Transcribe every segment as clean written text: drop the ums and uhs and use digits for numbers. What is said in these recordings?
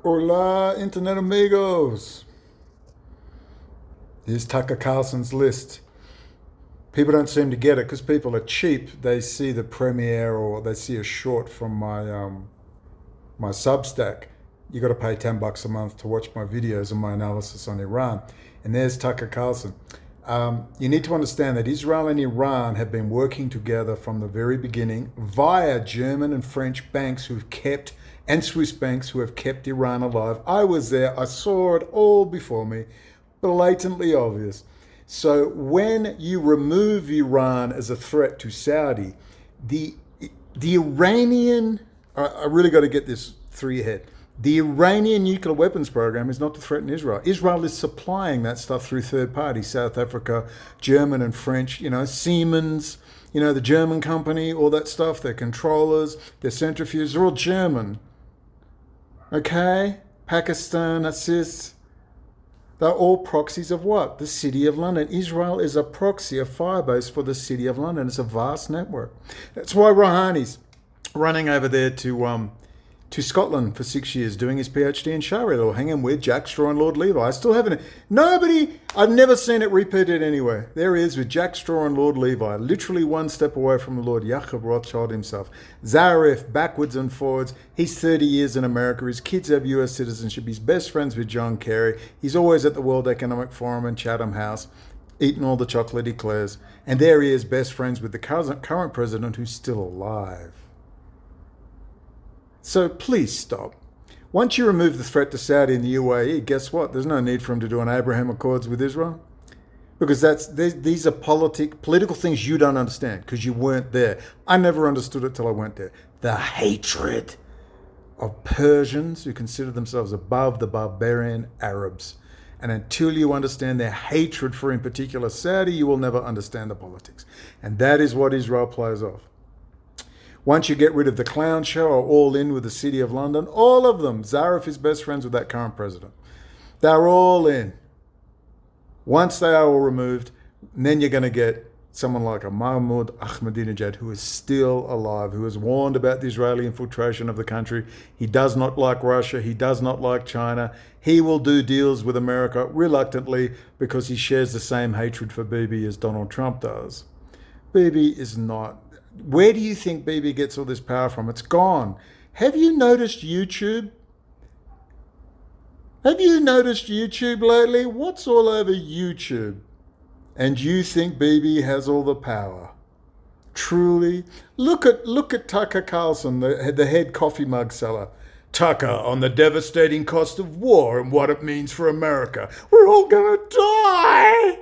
Hola, Internet amigos. Here's Tucker Carlson's list. People don't seem to get it because people are cheap. They see the premiere or they see a short from my Substack. You got to pay $10 a month to watch my videos and my analysis on Iran. And there's Tucker Carlson. You need to understand that Israel and Iran have been working together from the very beginning via German and French banks who've kept, and Swiss banks who have kept Iran alive. I was there. I saw it all before me. Blatantly obvious. So when you remove Iran as a threat to Saudi, the Iranian, I really got to get this through your head. The Iranian nuclear weapons program is not to threaten Israel. Israel is supplying that stuff through third parties, South Africa, German and French, Siemens, the German company, all that stuff, their controllers, their centrifuges, they're all German. Okay? Pakistan assists. They're all proxies of what? The City of London. Israel is a proxy, a firebase for the City of London. It's a vast network. That's why Rouhani's running over there to Scotland for 6 years, doing his PhD in Sharia law, hanging with Jack Straw and Lord Levi. I still haven't. I've never seen it repeated anywhere. There he is with Jack Straw and Lord Levi, literally one step away from Lord Jacob Rothschild himself. Zarif, backwards and forwards. He's 30 years in America. His kids have US citizenship. He's best friends with John Kerry. He's always at the World Economic Forum in Chatham House, eating all the chocolate eclairs. And there he is, best friends with the current president who's still alive. So please stop. Once you remove the threat to Saudi and the UAE, guess what? There's no need for him to do an Abraham Accords with Israel. Because these are political things you don't understand because you weren't there. I never understood it till I went there. The hatred of Persians who consider themselves above the barbarian Arabs. And until you understand their hatred for, in particular, Saudi, you will never understand the politics. And that is what Israel plays off. Once you get rid of the clown show or all in with the City of London, all of them, Zarif is best friends with that current president. They're all in. Once they are all removed, then you're going to get someone like a Mahmoud Ahmadinejad who is still alive, who has warned about the Israeli infiltration of the country. He does not like Russia. He does not like China. He will do deals with America reluctantly because he shares the same hatred for Bibi as Donald Trump does. Bibi is not. Where do you think Bibi gets all this power from? It's gone. Have you noticed YouTube? Have you noticed YouTube lately? What's all over YouTube? And you think Bibi has all the power? Truly? Look at Tucker Carlson, the head coffee mug seller. Tucker on the devastating cost of war and what it means for America. We're all gonna die!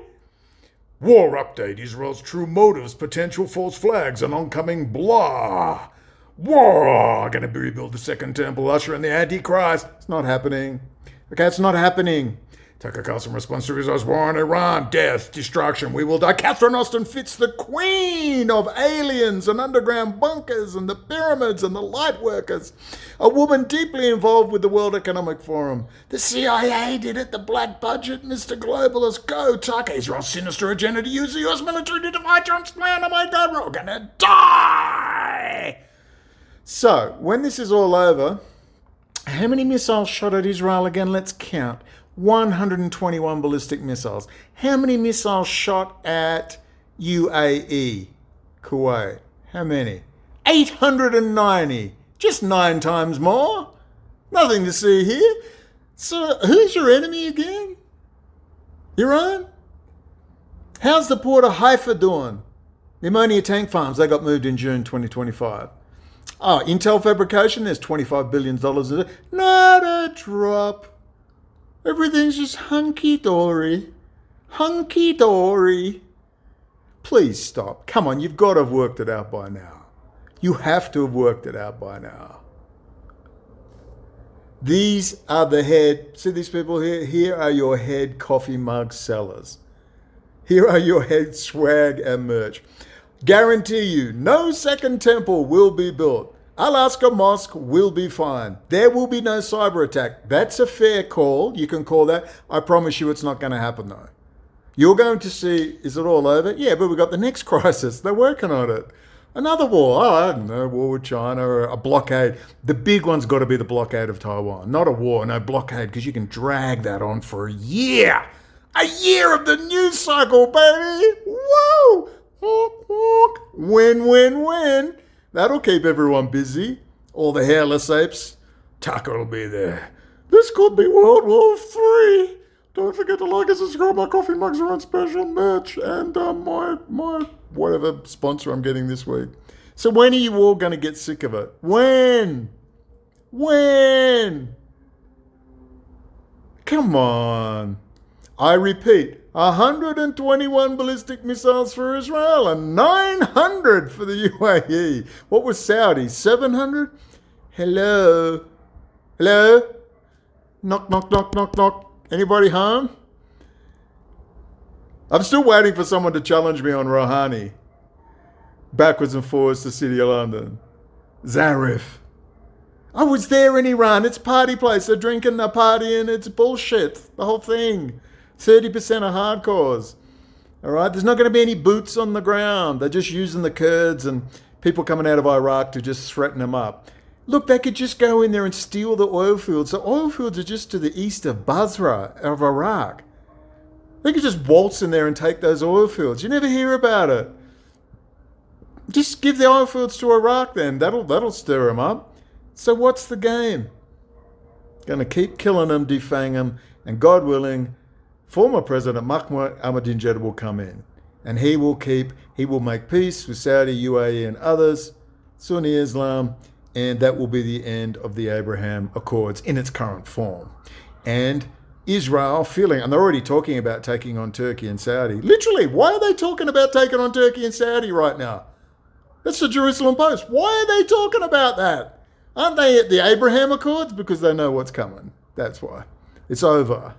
War update, Israel's true motives, potential false flags, and oncoming blah. War, gonna rebuild the second temple, usher in the Antichrist. It's not happening. Okay, it's not happening. Tucker Carlson responds to Israel's war on Iran. Death, destruction, we will die. Catherine Austin fits the queen of aliens and underground bunkers and the pyramids and the light workers. A woman deeply involved with the World Economic Forum. The CIA did it, the black budget, Mr. Globalist. Go, Tucker. Israel's sinister agenda to use the US military to defy Trump's plan. Oh my God, we're all gonna die. So, when this is all over, how many missiles shot at Israel again? Let's count. 121 ballistic missiles. How many missiles shot at UAE, Kuwait? How many? 890. Just 9 times more. Nothing to see here. So who's your enemy again? Iran? How's the port of Haifa doing? The ammonia tank farms, they got moved in June 2025. Oh, Intel fabrication, there's $25 billion in it. Not a drop. Everything's just hunky-dory. Hunky-dory. Please stop. Come on, you've got to have worked it out by now. You have to have worked it out by now. These are the head, see these people here? Here are your head coffee mug sellers. Here are your head swag and merch. Guarantee you, no second temple will be built. Alaska Mosque will be fine. There will be no cyber attack. That's a fair call. You can call that. I promise you it's not going to happen though. You're going to see, is it all over? Yeah, but we've got the next crisis. They're working on it. Another war. Oh, I don't know, war with China or a blockade. The big one's got to be the blockade of Taiwan. Not a war, no blockade, because you can drag that on for a year. A year of the news cycle, baby. Whoa! Win, win, win. That'll keep everyone busy. All the hairless apes. Tucker will be there. This could be World War III. Don't forget to like and subscribe. My coffee mugs are on special merch. And my whatever sponsor I'm getting this week. So when are you all going to get sick of it? When? Come on. I repeat, 121 ballistic missiles for Israel and 900 for the UAE. What was Saudi? 700? Hello? Knock, knock, knock, knock, knock. Anybody home? I'm still waiting for someone to challenge me on Rouhani. Backwards and forwards to City of London. Zarif. I was there in Iran. It's a party place. They're drinking, they're partying. It's bullshit. The whole thing. 30% are hardcores. All right? There's not going to be any boots on the ground. They're just using the Kurds and people coming out of Iraq to just threaten them up. Look, they could just go in there and steal the oil fields. The oil fields are just to the east of Basra, of Iraq. They could just waltz in there and take those oil fields. You never hear about it. Just give the oil fields to Iraq then. That'll stir them up. So what's the game? Going to keep killing them, defang them, and God willing, former President Mahmoud Ahmadinejad will come in. And he will make peace with Saudi, UAE, and others, Sunni Islam, and that will be the end of the Abraham Accords in its current form. And Israel feeling, and they're already talking about taking on Turkey and Saudi. Literally, why are they talking about taking on Turkey and Saudi right now? That's the Jerusalem Post. Why are they talking about that? Aren't they at the Abraham Accords? Because they know what's coming. That's why. It's over.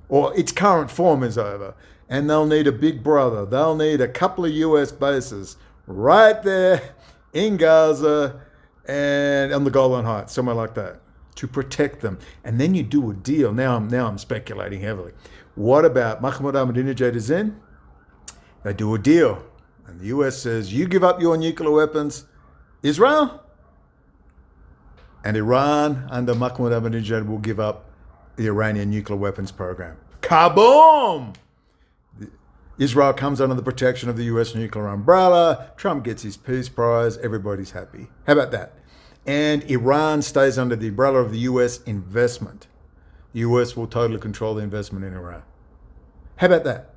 Or its current form is over. And they'll need a big brother. They'll need a couple of US bases right there in Gaza and on the Golan Heights, somewhere like that, to protect them. And then you do a deal. Now I'm speculating heavily. What about Mahmoud Ahmadinejad is in? They do a deal. And the US says, you give up your nuclear weapons, Israel, and Iran under Mahmoud Ahmadinejad will give up the Iranian nuclear weapons program. Kaboom! Israel comes under the protection of the US nuclear umbrella. Trump gets his Peace Prize. Everybody's happy. How about that? And Iran stays under the umbrella of the US investment. The US will totally control the investment in Iran. How about that?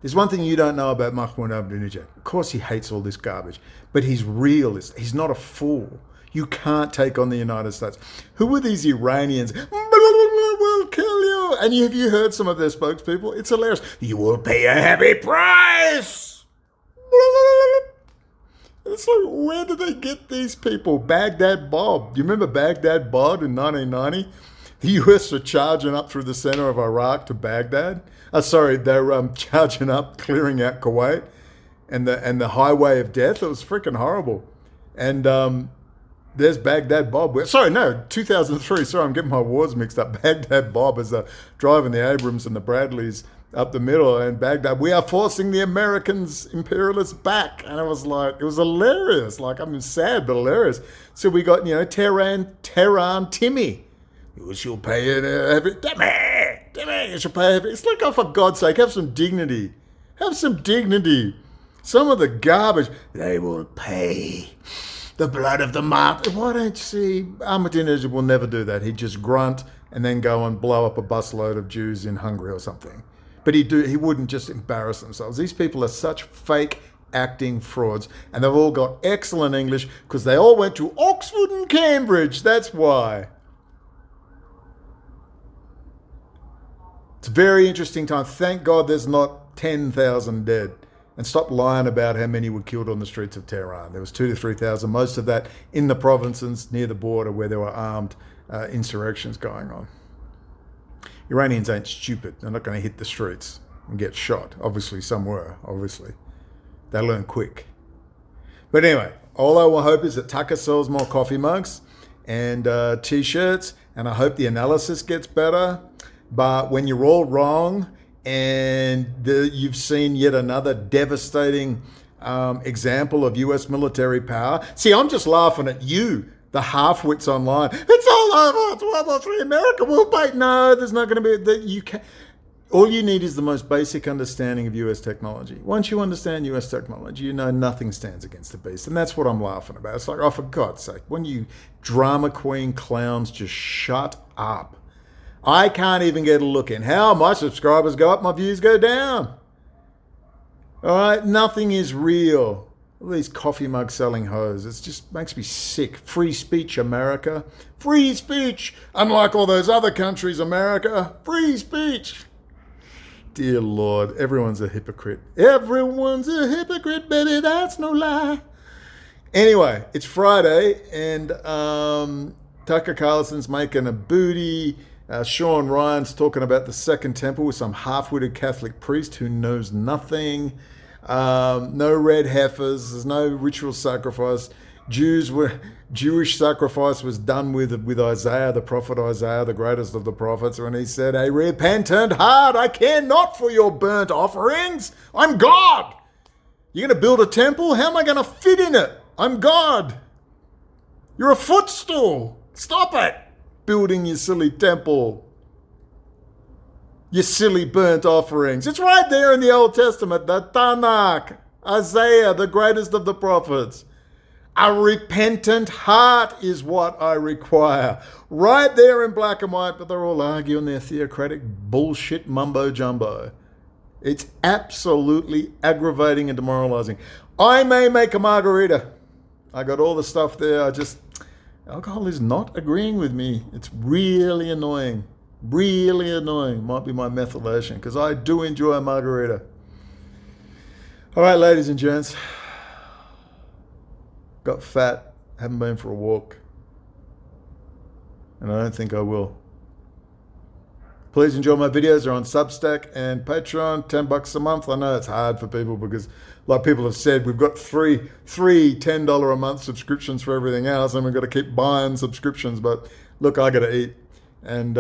There's one thing you don't know about Mahmoud Ahmadinejad. Of course he hates all this garbage, but he's realist. He's not a fool. You can't take on the United States. Who are these Iranians? We'll kill you. And have you heard some of their spokespeople? It's hilarious. You will pay a heavy price. It's like, where did they get these people? Baghdad Bob. Do you remember Baghdad Bob in 1990? The US are charging up through the center of Iraq to Baghdad. They're charging up, clearing out Kuwait and the highway of death. It was freaking horrible. And there's Baghdad Bob. 2003. Sorry, I'm getting my wars mixed up. Baghdad Bob is driving the Abrams and the Bradleys up the middle, and Baghdad, we are forcing the Americans, imperialists, back. And I was like, it was hilarious. Like, I'm sad, but hilarious. So we got, Tehran Timmy. You shall pay it. Timmy, you shall pay it. It's like, oh, for God's sake, have some dignity. Have some dignity. Some of the garbage, they will pay the blood of the martyr. Why don't you see? Ahmadinejad will never do that. He'd just grunt and then go and blow up a busload of Jews in Hungary or something. But he wouldn't just embarrass themselves. These people are such fake acting frauds, and they've all got excellent English because they all went to Oxford and Cambridge. That's why. It's a very interesting time. Thank God there's not 10,000 dead. And stop lying about how many were killed on the streets of Tehran. There was 2,000 to 3,000, most of that in the provinces near the border where there were armed insurrections going on. Iranians ain't stupid. They're not going to hit the streets and get shot. Obviously, some were, obviously. They learn quick. But anyway, all I hope is that Tucker sells more coffee mugs and T-shirts, and I hope the analysis gets better. But when you're all wrong and you've seen yet another devastating example of US military power. See, I'm just laughing at you, the half-wits online. It's all over. It's World War III. America will bait. No, there's not going to be. You can. All you need is the most basic understanding of US technology. Once you understand US technology, you know nothing stands against the beast. And that's what I'm laughing about. It's like, oh, for God's sake, when you drama queen clowns just shut up. I can't even get a look in. How my subscribers go up, my views go down. All right, nothing is real. All these coffee mug selling hoes. It just makes me sick. Free speech, America. Free speech. Unlike all those other countries, America. Free speech. Dear Lord, everyone's a hypocrite. Everyone's a hypocrite, baby, that's no lie. Anyway, it's Friday, and Tucker Carlson's making a booty. Sean Ryan's talking about the Second Temple with some half-witted Catholic priest who knows nothing. No red heifers, there's no ritual sacrifice. Jewish sacrifice was done with Isaiah, the prophet Isaiah, the greatest of the prophets, when he said, a repentant heart, I care not for your burnt offerings. I'm God. You're going to build a temple? How am I going to fit in it? I'm God. You're a footstool. Stop it. Building your silly temple. Your silly burnt offerings. It's right there in the Old Testament, the Tanakh, Isaiah, the greatest of the prophets. A repentant heart is what I require. Right there in black and white, but they're all arguing their theocratic bullshit mumbo jumbo. It's absolutely aggravating and demoralizing. I may make a margarita. I got all the stuff there. Alcohol is not agreeing with me. It's really annoying. Really annoying. Might be my methylation, because I do enjoy a margarita. All right, ladies and gents. Got fat, haven't been for a walk, and I don't think I will. Please enjoy my videos. They're on Substack and Patreon, $10 a month. I know it's hard for people because, like people have said, we've got three $10 a month subscriptions for everything else, and we've got to keep buying subscriptions. But look, I got to eat, and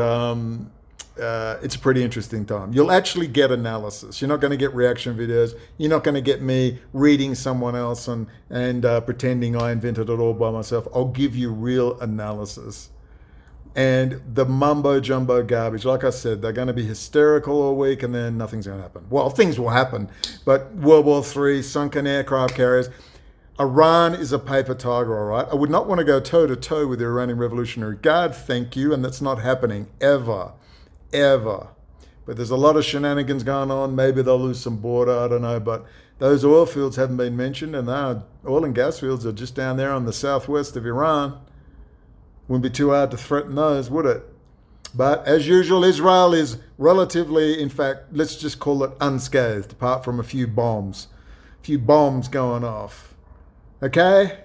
it's a pretty interesting time. You'll actually get analysis. You're not going to get reaction videos. You're not going to get me reading someone else and pretending I invented it all by myself. I'll give you real analysis. And the mumbo jumbo garbage, like I said, they're going to be hysterical all week, and then nothing's going to happen. Well, things will happen, but World War III, sunken aircraft carriers. Iran is a paper tiger, all right? I would not want to go toe-to-toe with the Iranian Revolutionary Guard, thank you, and that's not happening ever. But there's a lot of shenanigans going on. Maybe they'll lose some border, I don't know. But those oil fields haven't been mentioned, and our oil and gas fields are just down there on the southwest of Iran. Wouldn't be too hard to threaten those, would it? But as usual, Israel is relatively, in fact, let's just call it unscathed, apart from a few bombs going off. Okay?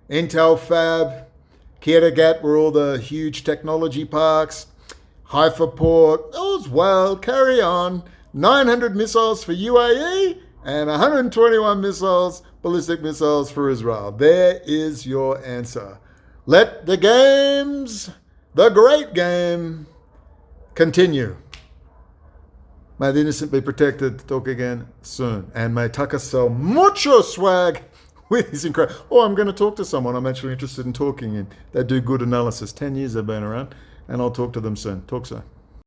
Intel Fab, Kiryat, where all the huge technology parks, Haifa Port, all's well, carry on. 900 missiles for UAE and 121 missiles, ballistic missiles for Israel. There is your answer. Let the games, the great game, continue. May the innocent be protected. Talk again soon. And may Tucker sell mucho swag with his incredible... Oh, I'm going to talk to someone I'm actually interested in talking in. They do good analysis. 10 years they've been around. And I'll talk to them soon. Talk soon.